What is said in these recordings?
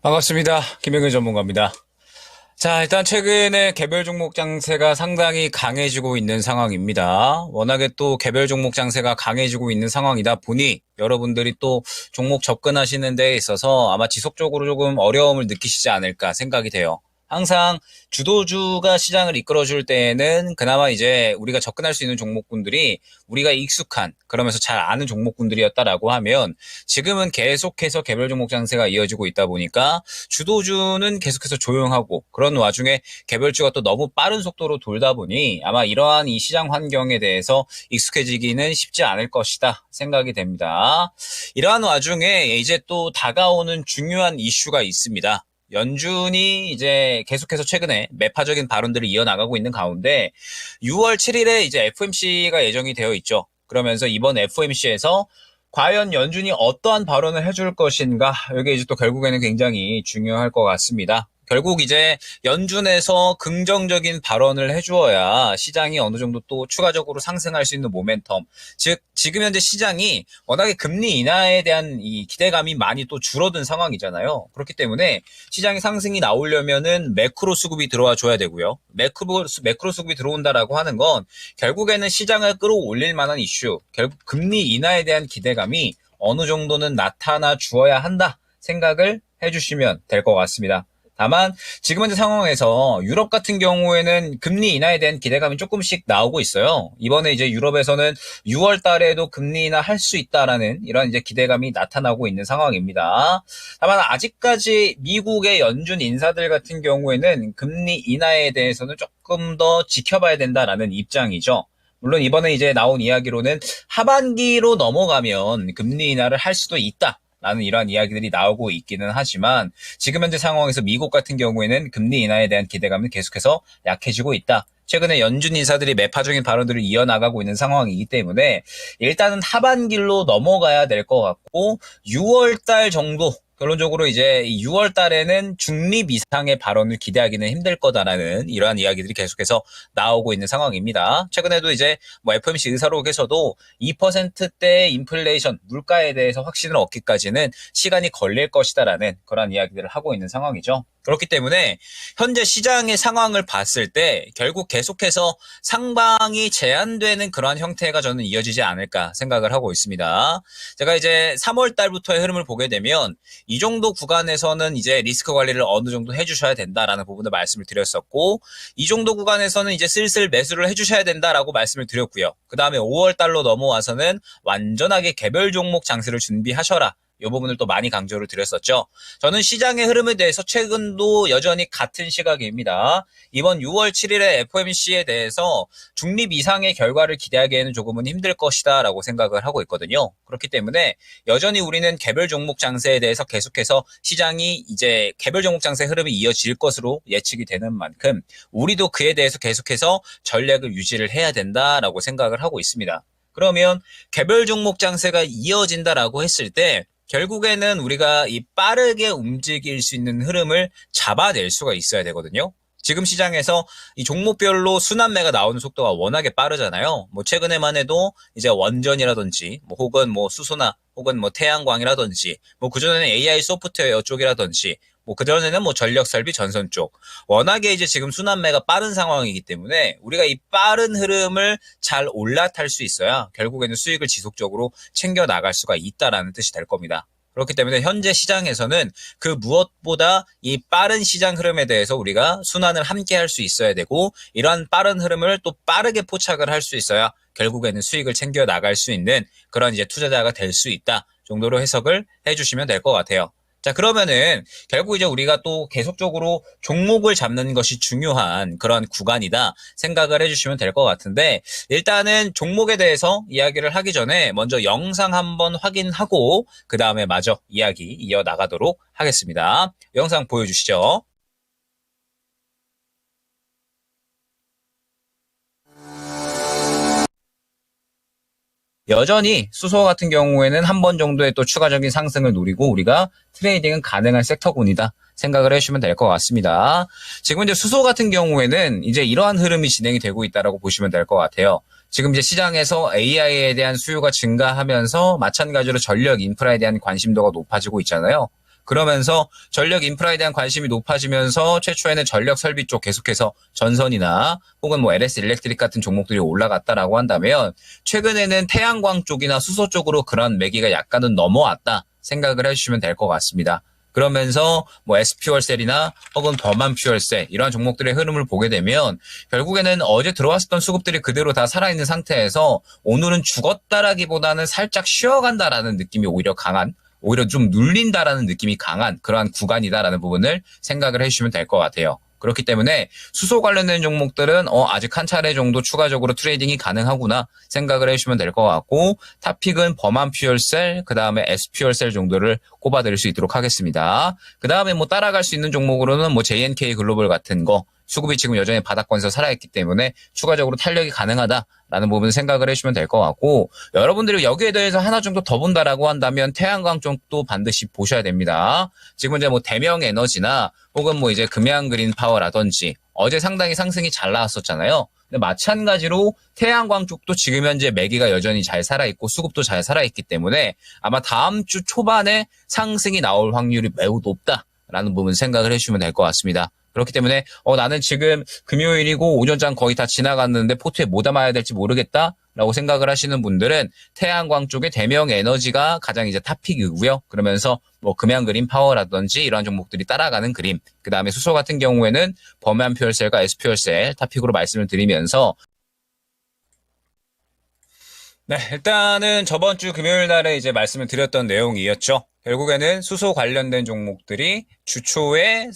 반갑습니다. 김영근 전문가입니다. 자, 일단 최근에 개별 종목 장세가 상당히 강해지고 있는 상황입니다. 워낙에 또 개별 종목 장세가 강해지고 있는 상황이다 보니 여러분들이 또 종목 접근하시는 데 있어서 아마 지속적으로 조금 어려움을 느끼시지 않을까 생각이 돼요. 항상 주도주가 시장을 이끌어줄 때에는 그나마 이제 우리가 접근할 수 있는 종목군들이 우리가 익숙한, 그러면서 잘 아는 종목군들이었다라고 하면 지금은 계속해서 개별 종목 장세가 이어지고 있다 보니까 주도주는 계속해서 조용하고, 그런 와중에 개별주가 또 너무 빠른 속도로 돌다 보니 아마 이러한 이 시장 환경에 대해서 익숙해지기는 쉽지 않을 것이다 생각이 됩니다. 이러한 와중에 이제 또 다가오는 중요한 이슈가 있습니다. 연준이 이제 계속해서 최근에 매파적인 발언들을 이어나가고 있는 가운데 6월 7일에 이제 FOMC가 예정이 되어 있죠. 그러면서 이번 FOMC에서 과연 연준이 어떠한 발언을 해줄 것인가, 이게 이제 또 결국에는 굉장히 중요할 것 같습니다. 결국 이제 연준에서 긍정적인 발언을 해주어야 시장이 어느 정도 또 추가적으로 상승할 수 있는 모멘텀, 즉 지금 현재 시장이 워낙에 금리 인하에 대한 이 기대감이 많이 또 줄어든 상황이잖아요. 그렇기 때문에 시장의 상승이 나오려면은 매크로 수급이 들어와 줘야 되고요. 매크로 수급이 들어온다라고 하는 건 결국에는 시장을 끌어올릴 만한 이슈, 결국 금리 인하에 대한 기대감이 어느 정도는 나타나 주어야 한다 생각을 해주시면 될 것 같습니다. 다만 지금 현재 상황에서 유럽 같은 경우에는 금리 인하에 대한 기대감이 조금씩 나오고 있어요. 이번에 이제 유럽에서는 6월 달에도 금리 인하 할 수 있다라는 이런 이제 기대감이 나타나고 있는 상황입니다. 다만 아직까지 미국의 연준 인사들 같은 경우에는 금리 인하에 대해서는 조금 더 지켜봐야 된다라는 입장이죠. 물론 이번에 이제 나온 이야기로는 하반기로 넘어가면 금리 인하를 할 수도 있다 라는 이러한 이야기들이 나오고 있기는 하지만 지금 현재 상황에서 미국 같은 경우에는 금리 인하에 대한 기대감은 계속해서 약해지고 있다. 최근에 연준 인사들이 매파적인 발언들을 이어나가고 있는 상황이기 때문에 일단은 하반기로 넘어가야 될 것 같고, 6월 달 정도, 결론적으로 이제 6월 달에는 중립 이상의 발언을 기대하기는 힘들 거다라는 이러한 이야기들이 계속해서 나오고 있는 상황입니다. 최근에도 이제 뭐 FOMC 의사록에서도 2%대 인플레이션, 물가에 대해서 확신을 얻기까지는 시간이 걸릴 것이다라는 그런 이야기들을 하고 있는 상황이죠. 그렇기 때문에 현재 시장의 상황을 봤을 때 결국 계속해서 상방이 제한되는 그러한 형태가 저는 이어지지 않을까 생각을 하고 있습니다. 제가 이제 3월 달부터의 흐름을 보게 되면 이 정도 구간에서는 이제 리스크 관리를 어느 정도 해주셔야 된다라는 부분을 말씀을 드렸었고, 이 정도 구간에서는 이제 슬슬 매수를 해주셔야 된다라고 말씀을 드렸고요. 그 다음에 5월 달로 넘어와서는 완전하게 개별 종목 장세를 준비하셔라, 이 부분을 또 많이 강조를 드렸었죠. 저는 시장의 흐름에 대해서 최근도 여전히 같은 시각입니다. 이번 6월 7일에 FOMC에 대해서 중립 이상의 결과를 기대하기에는 조금은 힘들 것이다 라고 생각을 하고 있거든요. 그렇기 때문에 여전히 우리는 개별 종목 장세에 대해서 계속해서 시장이 이제 개별 종목 장세 흐름이 이어질 것으로 예측이 되는 만큼 우리도 그에 대해서 계속해서 전략을 유지를 해야 된다라고 생각을 하고 있습니다. 그러면 개별 종목 장세가 이어진다라고 했을 때 결국에는 우리가 이 빠르게 움직일 수 있는 흐름을 잡아낼 수가 있어야 되거든요. 지금 시장에서 이 종목별로 순환매가 나오는 속도가 워낙에 빠르잖아요. 뭐 최근에만 해도 이제 원전이라든지 뭐 혹은 뭐 수소나 혹은 뭐 태양광이라든지 뭐 그전에는 AI 소프트웨어 쪽이라든지 뭐 그전에는 뭐 전력 설비 전선 쪽, 워낙에 이제 지금 순환매가 빠른 상황이기 때문에 우리가 이 빠른 흐름을 잘 올라탈 수 있어야 결국에는 수익을 지속적으로 챙겨 나갈 수가 있다라는 뜻이 될 겁니다. 그렇기 때문에 현재 시장에서는 그 무엇보다 이 빠른 시장 흐름에 대해서 우리가 순환을 함께 할 수 있어야 되고, 이러한 빠른 흐름을 또 빠르게 포착을 할 수 있어야 결국에는 수익을 챙겨 나갈 수 있는 그런 이제 투자자가 될 수 있다 정도로 해석을 해주시면 될 것 같아요. 자, 그러면은 결국 이제 우리가 또 계속적으로 종목을 잡는 것이 중요한 그런 구간이다 생각을 해주시면 될 것 같은데, 일단은 종목에 대해서 이야기를 하기 전에 먼저 영상 한번 확인하고 그 다음에 마저 이야기 이어나가도록 하겠습니다. 영상 보여주시죠. 여전히 수소 같은 경우에는 한 번 정도의 또 추가적인 상승을 노리고 우리가 트레이딩은 가능한 섹터군이다 생각을 해주시면 될 것 같습니다. 지금 이제 수소 같은 경우에는 이제 이러한 흐름이 진행이 되고 있다라고 보시면 될 것 같아요. 지금 이제 시장에서 AI에 대한 수요가 증가하면서 마찬가지로 전력 인프라에 대한 관심도가 높아지고 있잖아요. 그러면서 전력 인프라에 대한 관심이 높아지면서 최초에는 전력 설비 쪽 계속해서 전선이나 혹은 뭐 LS 일렉트릭 같은 종목들이 올라갔다라고 한다면 최근에는 태양광 쪽이나 수소 쪽으로 그런 매기가 약간은 넘어왔다 생각을 해주시면 될 것 같습니다. 그러면서 뭐 SP월셀이나 혹은 범한 퓨얼셀 이러한 종목들의 흐름을 보게 되면 결국에는 어제 들어왔었던 수급들이 그대로 다 살아있는 상태에서 오늘은 죽었다라기보다는 살짝 쉬어간다라는 느낌이 오히려 강한, 오히려 좀 눌린다라는 느낌이 강한 그러한 구간이다라는 부분을 생각을 해주시면 될 것 같아요. 그렇기 때문에 수소 관련된 종목들은 아직 한 차례 정도 추가적으로 트레이딩이 가능하구나 생각을 해주시면 될 것 같고, 탑픽은 범한 퓨얼셀, 그 다음에 S퓨얼셀 정도를 꼽아드릴 수 있도록 하겠습니다. 그 다음에 뭐 따라갈 수 있는 종목으로는 뭐 JNK 글로벌 같은 거, 수급이 지금 여전히 바닥권에서 살아있기 때문에 추가적으로 탄력이 가능하다라는 부분을 생각을 해주시면 될 것 같고, 여러분들이 여기에 대해서 하나 정도 더 본다라고 한다면 태양광 쪽도 반드시 보셔야 됩니다. 지금 이제 뭐 대명 에너지나 혹은 뭐 이제 금양 그린 파워라든지 어제 상당히 상승이 잘 나왔었잖아요. 근데 마찬가지로 태양광 쪽도 지금 현재 매기가 여전히 잘 살아있고 수급도 잘 살아있기 때문에 아마 다음 주 초반에 상승이 나올 확률이 매우 높다라는 부분 생각을 해주시면 될 것 같습니다. 그렇기 때문에 나는 지금 금요일이고 오전장 거의 다 지나갔는데 포트에 뭐 담아야 될지 모르겠다라고 생각을 하시는 분들은 태양광 쪽의 대명 에너지가 가장 이제 탑픽이고요. 그러면서 뭐 금양 그린 파워라든지 이러한 종목들이 따라가는 그림, 그 다음에 수소 같은 경우에는 범한 퓨얼셀과 S퓨얼셀 탑픽으로 말씀을 드리면서, 네, 일단은 저번 주 금요일 날에 이제 말씀을 드렸던 내용이었죠. 결국에는 수소 관련된 종목들이 주초에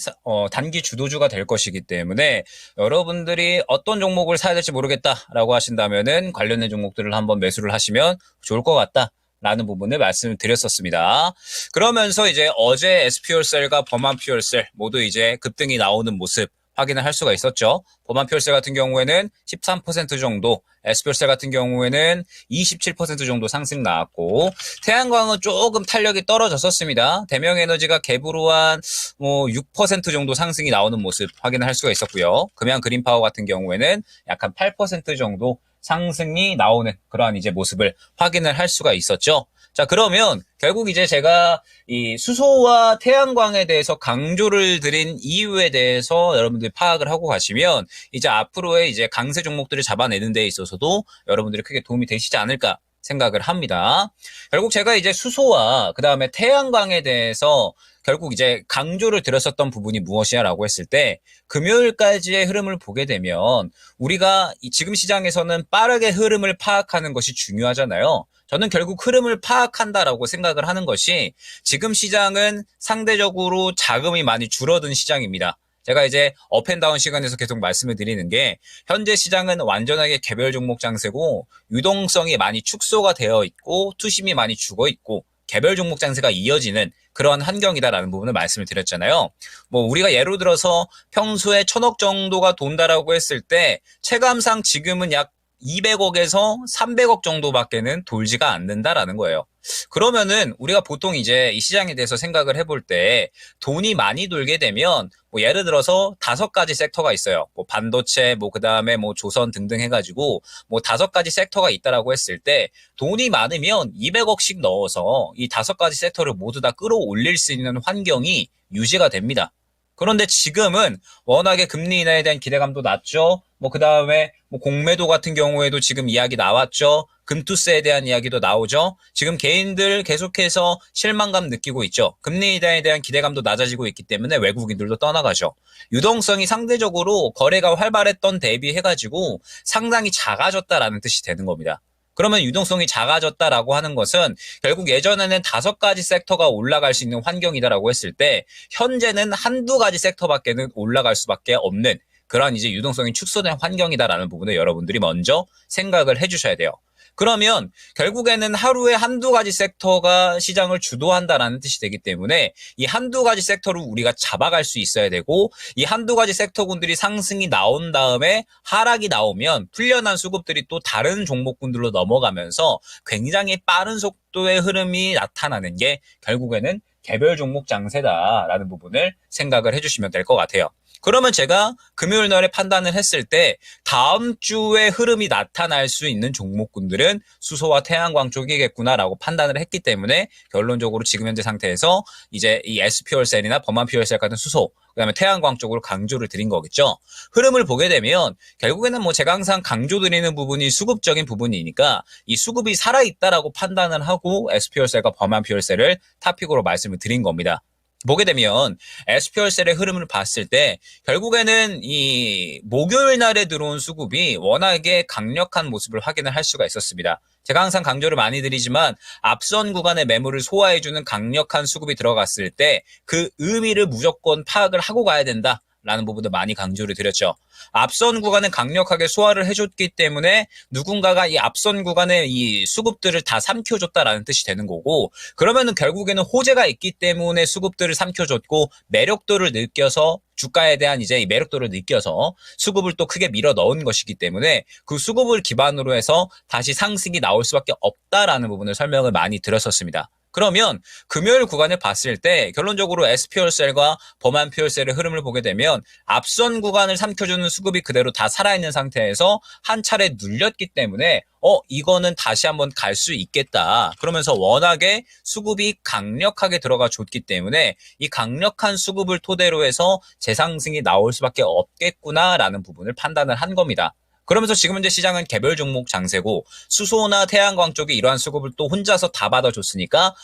단기 주도주가 될 것이기 때문에 여러분들이 어떤 종목을 사야 될지 모르겠다라고 하신다면은 관련된 종목들을 한번 매수를 하시면 좋을 것 같다. 라는 부분을 말씀을 드렸었습니다. 그러면서 이제 어제 S퓨얼셀과 범한 퓨얼셀 모두 이제 급등이 나오는 모습 확인을 할 수가 있었죠. 범한 퓨얼셀 같은 경우에는 13% 정도, S퓨얼셀 같은 경우에는 27% 정도 상승 나왔고, 태양광은 조금 탄력이 떨어졌었습니다. 대명에너지가 갭으로 한 뭐 6% 정도 상승이 나오는 모습 확인을 할 수가 있었고요. 금양 그린파워 같은 경우에는 약간 8% 정도 상승이 나오는 그러한 이제 모습을 확인을 할 수가 있었죠. 자, 그러면 결국 이제 제가 이 수소와 태양광에 대해서 강조를 드린 이유에 대해서 여러분들이 파악을 하고 가시면 이제 앞으로의 이제 강세 종목들을 잡아내는 데 있어서도 여러분들이 크게 도움이 되시지 않을까 생각을 합니다. 결국 제가 이제 수소와 그 다음에 태양광에 대해서 결국 이제 강조를 드렸었던 부분이 무엇이냐라고 했을 때, 금요일까지의 흐름을 보게 되면 우리가 지금 시장에서는 빠르게 흐름을 파악하는 것이 중요하잖아요. 저는 결국 흐름을 파악한다라고 생각을 하는 것이, 지금 시장은 상대적으로 자금이 많이 줄어든 시장입니다. 제가 이제 업앤다운 시간에서 계속 말씀을 드리는 게, 현재 시장은 완전하게 개별 종목 장세고 유동성이 많이 축소가 되어 있고 투심이 많이 죽어 있고 개별 종목 장세가 이어지는 그런 환경이다라는 부분을 말씀을 드렸잖아요. 뭐 우리가 예로 들어서 평소에 1,000억 정도가 돈다라고 했을 때 체감상 지금은 약 200억에서 300억 정도밖에는 돌지가 않는다라는 거예요. 그러면은 우리가 보통 이제 이 시장에 대해서 생각을 해볼 때 돈이 많이 돌게 되면 뭐 예를 들어서 5가지 섹터가 있어요. 뭐 반도체, 뭐 그다음에 뭐 조선 등등 해가지고 뭐 5가지 섹터가 있다라고 했을 때 돈이 많으면 200억씩 넣어서 이 5가지 섹터를 모두 다 끌어올릴 수 있는 환경이 유지가 됩니다. 그런데 지금은 워낙에 금리 인하에 대한 기대감도 낮죠. 뭐 그다음에 뭐 공매도 같은 경우에도 지금 이야기 나왔죠. 금투세에 대한 이야기도 나오죠. 지금 개인들 계속해서 실망감 느끼고 있죠. 금리 인하에 대한 기대감도 낮아지고 있기 때문에 외국인들도 떠나가죠. 유동성이 상대적으로 거래가 활발했던 대비해가지고 상당히 작아졌다라는 뜻이 되는 겁니다. 그러면 유동성이 작아졌다라고 하는 것은 결국 예전에는 5가지 섹터가 올라갈 수 있는 환경이다라고 했을 때 현재는 한두 가지 섹터밖에는 올라갈 수밖에 없는 그런 이제 유동성이 축소된 환경이다라는 부분을 여러분들이 먼저 생각을 해주셔야 돼요. 그러면 결국에는 하루에 한두 가지 섹터가 시장을 주도한다라는 뜻이 되기 때문에 이 한두 가지 섹터를 우리가 잡아갈 수 있어야 되고, 이 한두 가지 섹터군들이 상승이 나온 다음에 하락이 나오면 풀려난 수급들이 또 다른 종목군들로 넘어가면서 굉장히 빠른 속도의 흐름이 나타나는 게 결국에는 개별 종목 장세다라는 부분을 생각을 해주시면 될 것 같아요. 그러면 제가 금요일 날에 판단을 했을 때 다음 주에 흐름이 나타날 수 있는 종목군들은 수소와 태양광 쪽이겠구나라고 판단을 했기 때문에 결론적으로 지금 현재 상태에서 이제 이 SP월셀이나 범한퓨얼셀 같은 수소, 그다음에 태양광 쪽으로 강조를 드린 거겠죠. 흐름을 보게 되면 결국에는 뭐 제가 항상 강조드리는 부분이 수급적인 부분이니까 이 수급이 살아있다라고 판단을 하고 SP월셀과 범한퓨얼셀을 탑픽으로 말씀을 드린 겁니다. 보게 되면 SP월셀의 흐름을 봤을 때 결국에는 이 목요일 날에 들어온 수급이 워낙에 강력한 모습을 확인을 할 수가 있었습니다. 제가 항상 강조를 많이 드리지만 앞선 구간의 매물을 소화해주는 강력한 수급이 들어갔을 때 그 의미를 무조건 파악을 하고 가야 된다. 라는 부분도 많이 강조를 드렸죠. 앞선 구간은 강력하게 소화를 해줬기 때문에 누군가가 이 앞선 구간의 이 수급들을 다 삼켜줬다라는 뜻이 되는 거고, 그러면은 결국에는 호재가 있기 때문에 수급들을 삼켜줬고 매력도를 느껴서 주가에 대한 이제 이 매력도를 느껴서 수급을 또 크게 밀어 넣은 것이기 때문에 그 수급을 기반으로 해서 다시 상승이 나올 수밖에 없다라는 부분을 설명을 많이 드렸었습니다. 그러면 금요일 구간을 봤을 때 결론적으로 SP월셀과 범한퓨얼셀의 흐름을 보게 되면 앞선 구간을 삼켜주는 수급이 그대로 다 살아있는 상태에서 한 차례 눌렸기 때문에 이거는 다시 한번 갈 수 있겠다. 그러면서 워낙에 수급이 강력하게 들어가 줬기 때문에 이 강력한 수급을 토대로 해서 재상승이 나올 수밖에 없겠구나라는 부분을 판단을 한 겁니다. 그러면서 지금 현재 시장은 개별 종목 장세고 수소나 태양광 쪽이 이러한 수급을 또 혼자서 다 받아줬으니까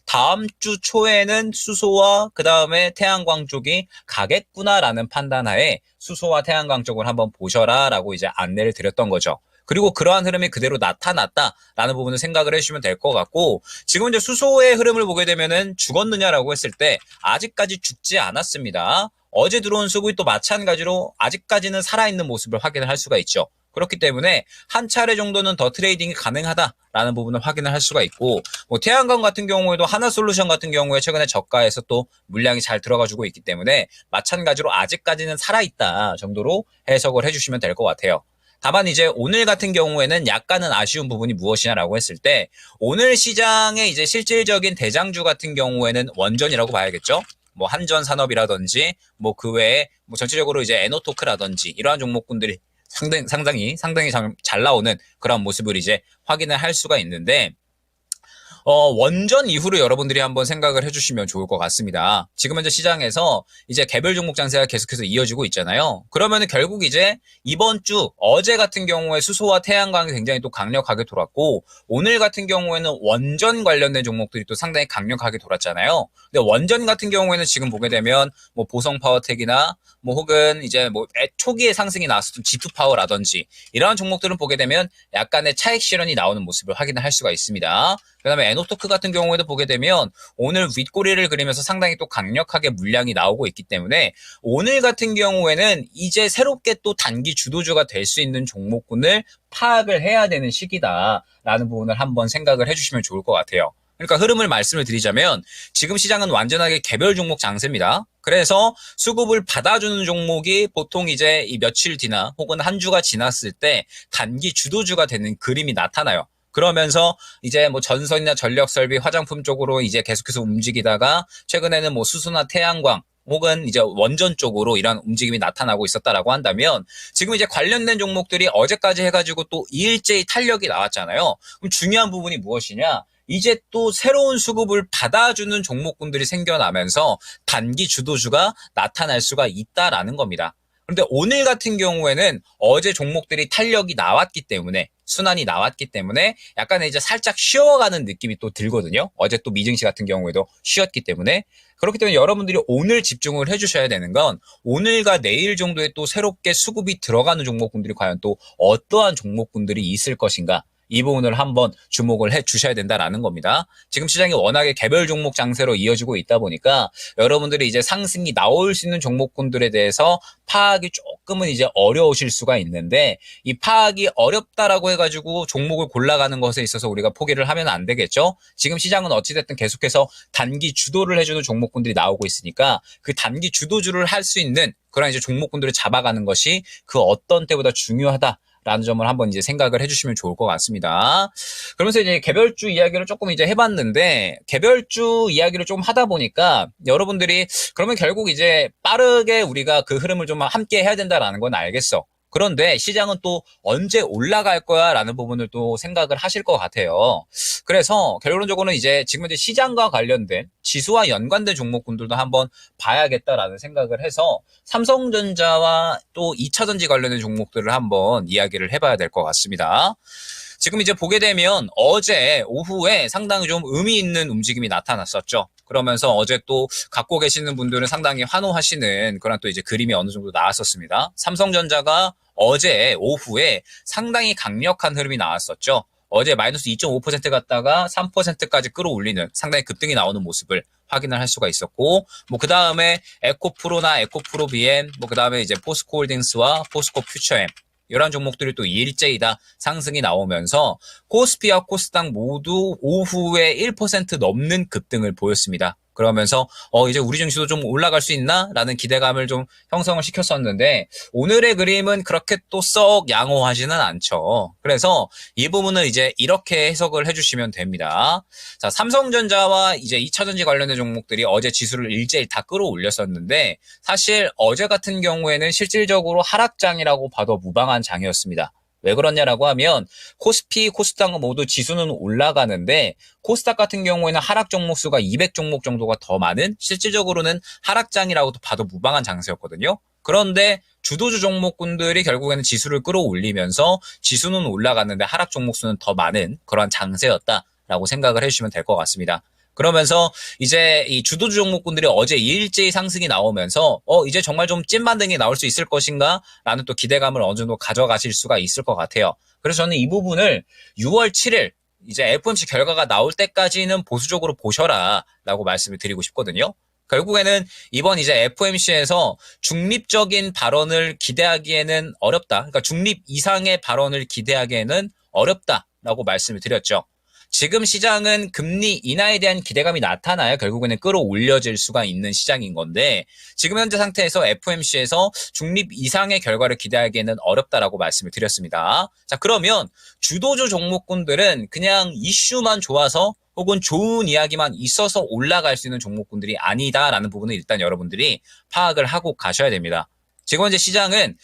다음 주 초에는 수소와 그 다음에 태양광 쪽이 가겠구나라는 판단하에 수소와 태양광 쪽을 한번 보셔라 라고 이제 안내를 드렸던 거죠. 그리고 그러한 흐름이 그대로 나타났다라는 부분을 생각을 해주시면 될 것 같고, 지금 이제 수소의 흐름을 보게 되면은 죽었느냐라고 했을 때 아직까지 죽지 않았습니다. 어제 들어온 수급이 또 마찬가지로 아직까지는 살아있는 모습을 확인을 할 수가 있죠. 그렇기 때문에 한 차례 정도는 더 트레이딩이 가능하다라는 부분을 확인을 할 수가 있고, 뭐 태양광 같은 경우에도 하나솔루션 같은 경우에 최근에 저가에서 또 물량이 잘 들어가주고 있기 때문에 마찬가지로 아직까지는 살아있다 정도로 해석을 해주시면 될 것 같아요. 다만 이제 오늘 같은 경우에는 약간은 아쉬운 부분이 무엇이냐라고 했을 때 오늘 시장의 이제 실질적인 대장주 같은 경우에는 원전이라고 봐야겠죠. 뭐 한전산업이라든지 뭐 그 외에 뭐 전체적으로 이제 에너토크라든지 이러한 종목군들이 상당히 잘 나오는 그런 모습을 이제 확인을 할 수가 있는데, 원전 이후로 여러분들이 한번 생각을 해주시면 좋을 것 같습니다. 지금 현재 시장에서 이제 개별 종목 장세가 계속해서 이어지고 있잖아요. 그러면은 결국 이제 이번 주 어제 같은 경우에 수소와 태양광이 굉장히 또 강력하게 돌았고, 오늘 같은 경우에는 원전 관련된 종목들이 또 상당히 강력하게 돌았잖아요. 근데 원전 같은 경우에는 지금 보게 되면 뭐 보성파워텍이나 뭐 혹은 이제 뭐 초기에 상승이 나왔었던 G2파워라든지 이러한 종목들을 보게 되면 약간의 차익 실현이 나오는 모습을 확인을 할 수가 있습니다. 그 다음에 에노토크 같은 경우에도 보게 되면 오늘 윗꼬리를 그리면서 상당히 또 강력하게 물량이 나오고 있기 때문에 오늘 같은 경우에는 이제 새롭게 또 단기 주도주가 될 수 있는 종목군을 파악을 해야 되는 시기다라는 부분을 한번 생각을 해주시면 좋을 것 같아요. 그러니까 흐름을 말씀을 드리자면 지금 시장은 완전하게 개별 종목 장세입니다. 그래서 수급을 받아주는 종목이 보통 이제 이 며칠 뒤나 혹은 한 주가 지났을 때 단기 주도주가 되는 그림이 나타나요. 그러면서 이제 뭐 전선이나 전력 설비, 화장품 쪽으로 이제 계속해서 움직이다가 최근에는 뭐 수소나 태양광 혹은 이제 원전 쪽으로 이런 움직임이 나타나고 있었다라고 한다면 지금 이제 관련된 종목들이 어제까지 해가지고 또 일제히 탄력이 나왔잖아요. 그럼 중요한 부분이 무엇이냐? 이제 또 새로운 수급을 받아주는 종목군들이 생겨나면서 단기 주도주가 나타날 수가 있다라는 겁니다. 그런데 오늘 같은 경우에는 어제 종목들이 탄력이 나왔기 때문에 순환이 나왔기 때문에 약간의 이제 살짝 쉬어가는 느낌이 또 들거든요. 어제 또 미증시 같은 경우에도 쉬었기 때문에. 그렇기 때문에 여러분들이 오늘 집중을 해주셔야 되는 건 오늘과 내일 정도에 또 새롭게 수급이 들어가는 종목군들이 과연 또 어떠한 종목군들이 있을 것인가, 이 부분을 한번 주목을 해 주셔야 된다라는 겁니다. 지금 시장이 워낙에 개별 종목 장세로 이어지고 있다 보니까 여러분들이 이제 상승이 나올 수 있는 종목군들에 대해서 파악이 조금은 이제 어려우실 수가 있는데, 이 파악이 어렵다라고 해가지고 종목을 골라가는 것에 있어서 우리가 포기를 하면 안 되겠죠. 지금 시장은 어찌됐든 계속해서 단기 주도를 해주는 종목군들이 나오고 있으니까 그 단기 주도주를 할 수 있는 그런 이제 종목군들을 잡아가는 것이 그 어떤 때보다 중요하다 라는 점을 한번 이제 생각을 해주시면 좋을 것 같습니다. 그러면서 이제 개별주 이야기를 조금 이제 해봤는데, 개별주 이야기를 좀 하다 보니까 여러분들이 그러면 결국 이제 빠르게 우리가 그 흐름을 좀 함께 해야 된다라는 건 알겠어. 그런데 시장은 또 언제 올라갈 거야 라는 부분을 또 생각을 하실 것 같아요. 그래서 결론적으로는 이제 지금 이제 시장과 관련된 지수와 연관된 종목군들도 한번 봐야겠다라는 생각을 해서 삼성전자와 또 2차전지 관련된 종목들을 한번 이야기를 해봐야 될 것 같습니다. 지금 이제 보게 되면 어제 오후에 상당히 좀 의미 있는 움직임이 나타났었죠. 그러면서 어제 또 갖고 계시는 분들은 상당히 환호하시는 그런 또 이제 그림이 어느 정도 나왔었습니다. 삼성전자가 어제 오후에 상당히 강력한 흐름이 나왔었죠. 어제 마이너스 2.5% 갔다가 3%까지 끌어올리는 상당히 급등이 나오는 모습을 확인을 할 수가 있었고, 뭐 그 다음에 에코프로나 에코프로 BM, 뭐 그 다음에 이제 포스코홀딩스와 포스코 퓨처엠, 이런 종목들이 또 일제히 다 상승이 나오면서 코스피와 코스닥 모두 오후에 1% 넘는 급등을 보였습니다. 그러면서 이제 우리 증시도 좀 올라갈 수 있나? 라는 기대감을 좀 형성을 시켰었는데 오늘의 그림은 그렇게 또 썩 양호하지는 않죠. 그래서 이 부분을 이제 이렇게 해석을 해주시면 됩니다. 자, 삼성전자와 이제 2차전지 관련된 종목들이 어제 지수를 일제히 다 끌어올렸었는데 사실 어제 같은 경우에는 실질적으로 하락장이라고 봐도 무방한 장이었습니다. 왜 그러냐라고 하면 코스피, 코스닥 모두 지수는 올라가는데 코스닥 같은 경우에는 하락 종목 수가 200종목 정도가 더 많은 실질적으로는 하락장이라고도 봐도 무방한 장세였거든요. 그런데 주도주 종목군들이 결국에는 지수를 끌어올리면서 지수는 올라갔는데 하락 종목 수는 더 많은 그런 장세였다라고 생각을 해주시면 될 것 같습니다. 그러면서 이제 이 주도주 종목군들이 어제 일제히 상승이 나오면서 이제 정말 좀 찐 반등이 나올 수 있을 것인가 라는 또 기대감을 어느 정도 가져가실 수가 있을 것 같아요. 그래서 저는 이 부분을 6월 7일 이제 FOMC 결과가 나올 때까지는 보수적으로 보셔라 라고 말씀을 드리고 싶거든요. 결국에는 이번 이제 FOMC에서 중립적인 발언을 기대하기에는 어렵다. 그러니까 중립 이상의 발언을 기대하기에는 어렵다라고 말씀을 드렸죠. 지금 시장은 금리 인하에 대한 기대감이 나타나야 결국에는 끌어올려질 수가 있는 시장인 건데 지금 현재 상태에서 FOMC에서 중립 이상의 결과를 기대하기에는 어렵다라고 말씀을 드렸습니다. 자, 그러면 주도주 종목군들은 그냥 이슈만 좋아서 혹은 좋은 이야기만 있어서 올라갈 수 있는 종목군들이 아니다라는 부분을 일단 여러분들이 파악을 하고 가셔야 됩니다. 지금 현재 시장은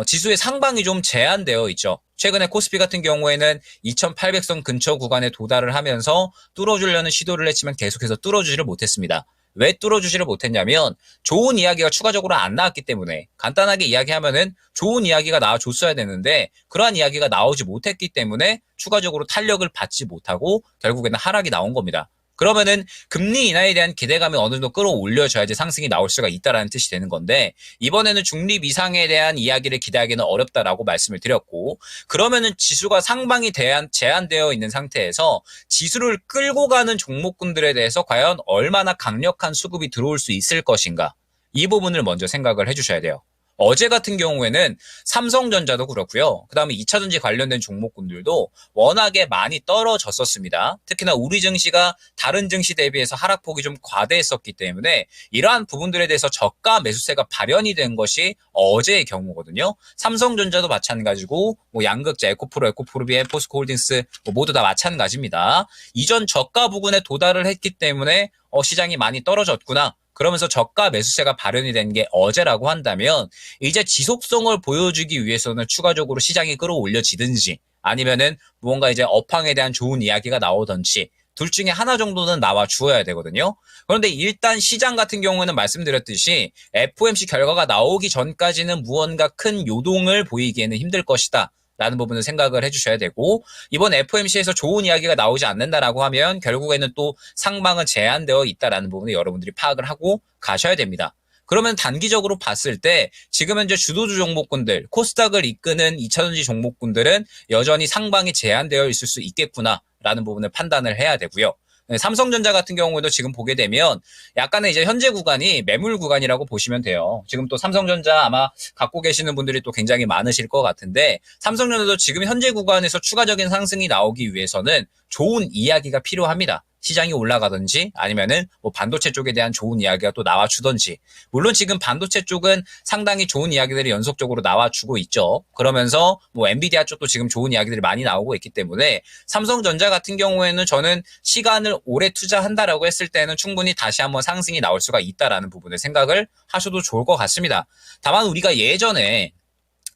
지수의 상방이 좀 제한되어 있죠. 최근에 코스피 같은 경우에는 2800선 근처 구간에 도달을 하면서 뚫어주려는 시도를 했지만 계속해서 뚫어주지를 못했습니다. 왜 뚫어주지를 못했냐면 좋은 이야기가 추가적으로 안 나왔기 때문에 간단하게 이야기하면은 좋은 이야기가 나와줬어야 되는데 그러한 이야기가 나오지 못했기 때문에 추가적으로 탄력을 받지 못하고 결국에는 하락이 나온 겁니다. 그러면은 금리 인하에 대한 기대감이 어느 정도 끌어올려져야지 상승이 나올 수가 있다라는 뜻이 되는 건데 이번에는 중립 이상에 대한 이야기를 기대하기는 어렵다라고 말씀을 드렸고 그러면은 지수가 상방이 제한되어 있는 상태에서 지수를 끌고 가는 종목군들에 대해서 과연 얼마나 강력한 수급이 들어올 수 있을 것인가 이 부분을 먼저 생각을 해주셔야 돼요. 어제 같은 경우에는 삼성전자도 그렇고요. 그 다음에 2차전지 관련된 종목군들도 워낙에 많이 떨어졌었습니다. 특히나 우리 증시가 다른 증시 대비해서 하락폭이 좀 과대했었기 때문에 이러한 부분들에 대해서 저가 매수세가 발현이 된 것이 어제의 경우거든요. 삼성전자도 마찬가지고 뭐 양극재, 에코프로 BM, 포스코홀딩스 모두 다 마찬가지입니다. 이전 저가 부근에 도달을 했기 때문에 시장이 많이 떨어졌구나. 그러면서 저가 매수세가 발현이 된 게 어제라고 한다면 이제 지속성을 보여주기 위해서는 추가적으로 시장이 끌어올려지든지 아니면은 무언가 이제 업황에 대한 좋은 이야기가 나오든지 둘 중에 하나 정도는 나와 주어야 되거든요. 그런데 일단 시장 같은 경우에는 말씀드렸듯이 FOMC 결과가 나오기 전까지는 무언가 큰 요동을 보이기에는 힘들 것이다. 라는 부분을 생각을 해주셔야 되고 이번 FOMC에서 좋은 이야기가 나오지 않는다라고 하면 결국에는 또 상방은 제한되어 있다라는 부분을 여러분들이 파악을 하고 가셔야 됩니다. 그러면 단기적으로 봤을 때 지금 현재 주도주 종목군들 코스닥을 이끄는 2차전지 종목군들은 여전히 상방이 제한되어 있을 수 있겠구나라는 부분을 판단을 해야 되고요. 삼성전자 같은 경우에도 지금 보게 되면 약간의 이제 현재 구간이 매물 구간이라고 보시면 돼요. 지금 또 삼성전자 아마 갖고 계시는 분들이 또 굉장히 많으실 것 같은데 삼성전자도 지금 현재 구간에서 추가적인 상승이 나오기 위해서는 좋은 이야기가 필요합니다. 시장이 올라가든지 아니면은 뭐 반도체 쪽에 대한 좋은 이야기가 또 나와주든지, 물론 지금 반도체 쪽은 상당히 좋은 이야기들이 연속적으로 나와주고 있죠. 그러면서 뭐 엔비디아 쪽도 지금 좋은 이야기들이 많이 나오고 있기 때문에 삼성전자 같은 경우에는 저는 시간을 오래 투자한다라고 했을 때는 충분히 다시 한번 상승이 나올 수가 있다라는 부분을 생각을 하셔도 좋을 것 같습니다. 다만 우리가 예전에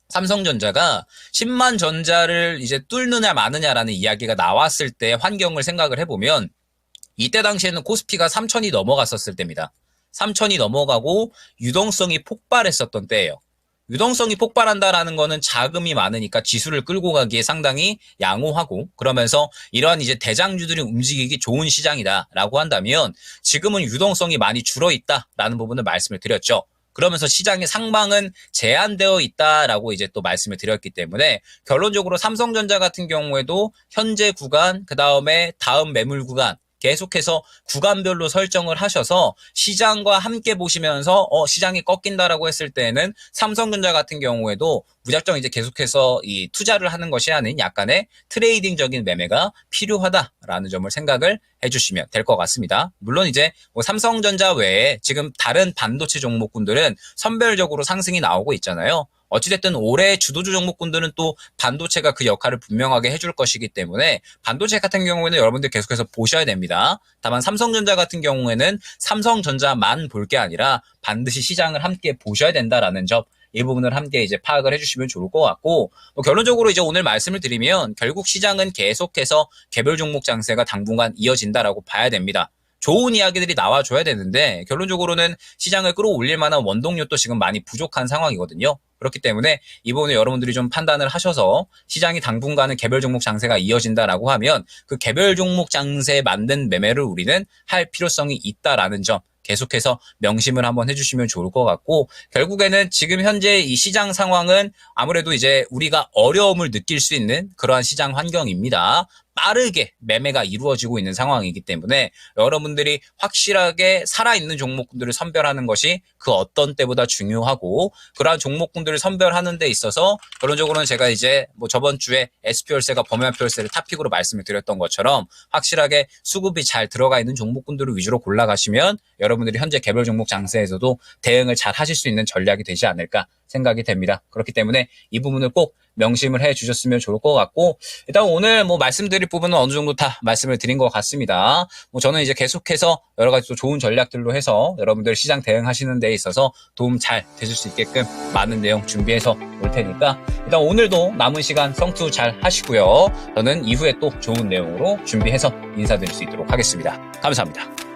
삼성전자가 10만 전자를 이제 뚫느냐 마느냐라는 이야기가 나왔을 때 환경을 생각을 해보면 이때 당시에는 코스피가 3천이 넘어갔었을 때입니다. 3천이 넘어가고 유동성이 폭발했었던 때예요. 유동성이 폭발한다라는 거는 자금이 많으니까 지수를 끌고 가기에 상당히 양호하고, 그러면서 이러한 이제 대장주들이 움직이기 좋은 시장이다라고 한다면 지금은 유동성이 많이 줄어 있다라는 부분을 말씀을 드렸죠. 그러면서 시장의 상방은 제한되어 있다라고 이제 또 말씀을 드렸기 때문에 결론적으로 삼성전자 같은 경우에도 현재 구간, 그 다음에 다음 매물 구간 계속해서 구간별로 설정을 하셔서 시장과 함께 보시면서 시장이 꺾인다라고 했을 때는 삼성전자 같은 경우에도 무작정 이제 계속해서 이 투자를 하는 것이 아닌 약간의 트레이딩적인 매매가 필요하다라는 점을 생각을 해주시면 될 것 같습니다. 물론 이제 뭐 삼성전자 외에 지금 다른 반도체 종목군들은 선별적으로 상승이 나오고 있잖아요. 어찌됐든 올해 주도주 종목군들은 또 반도체가 그 역할을 분명하게 해줄 것이기 때문에 반도체 같은 경우에는 여러분들 계속해서 보셔야 됩니다. 다만 삼성전자 같은 경우에는 삼성전자만 볼 게 아니라 반드시 시장을 함께 보셔야 된다라는 점, 이 부분을 함께 이제 파악을 해주시면 좋을 것 같고, 뭐 결론적으로 이제 오늘 말씀을 드리면 결국 시장은 계속해서 개별 종목 장세가 당분간 이어진다라고 봐야 됩니다. 좋은 이야기들이 나와줘야 되는데 결론적으로는 시장을 끌어올릴 만한 원동력도 지금 많이 부족한 상황이거든요. 그렇기 때문에 이 부분을 여러분들이 좀 판단을 하셔서 시장이 당분간은 개별 종목 장세가 이어진다라고 하면 그 개별 종목 장세에 맞는 매매를 우리는 할 필요성이 있다라는 점 계속해서 명심을 한번 해주시면 좋을 것 같고, 결국에는 지금 현재 이 시장 상황은 아무래도 이제 우리가 어려움을 느낄 수 있는 그러한 시장 환경입니다. 빠르게 매매가 이루어지고 있는 상황이기 때문에 여러분들이 확실하게 살아있는 종목군들을 선별하는 것이 그 어떤 때보다 중요하고, 그러한 종목군들을 선별하는 데 있어서 결론적으로는 제가 이제 뭐 저번 주에 SP열세가 범위화표열세를 탑픽으로 말씀을 드렸던 것처럼 확실하게 수급이 잘 들어가 있는 종목군들을 위주로 골라가시면 여러분들이 현재 개별 종목 장세에서도 대응을 잘 하실 수 있는 전략이 되지 않을까 생각이 됩니다. 그렇기 때문에 이 부분을 꼭 명심을 해 주셨으면 좋을 것 같고, 일단 오늘 뭐 말씀드릴 부분은 어느 정도 다 말씀을 드린 것 같습니다. 뭐 저는 이제 계속해서 여러 가지 또 좋은 전략들로 해서 여러분들 시장 대응하시는 데 있어서 도움 잘 되실 수 있게끔 많은 내용 준비해서 올 테니까 일단 오늘도 남은 시간 성투 잘 하시고요. 저는 이후에 또 좋은 내용으로 준비해서 인사드릴 수 있도록 하겠습니다. 감사합니다.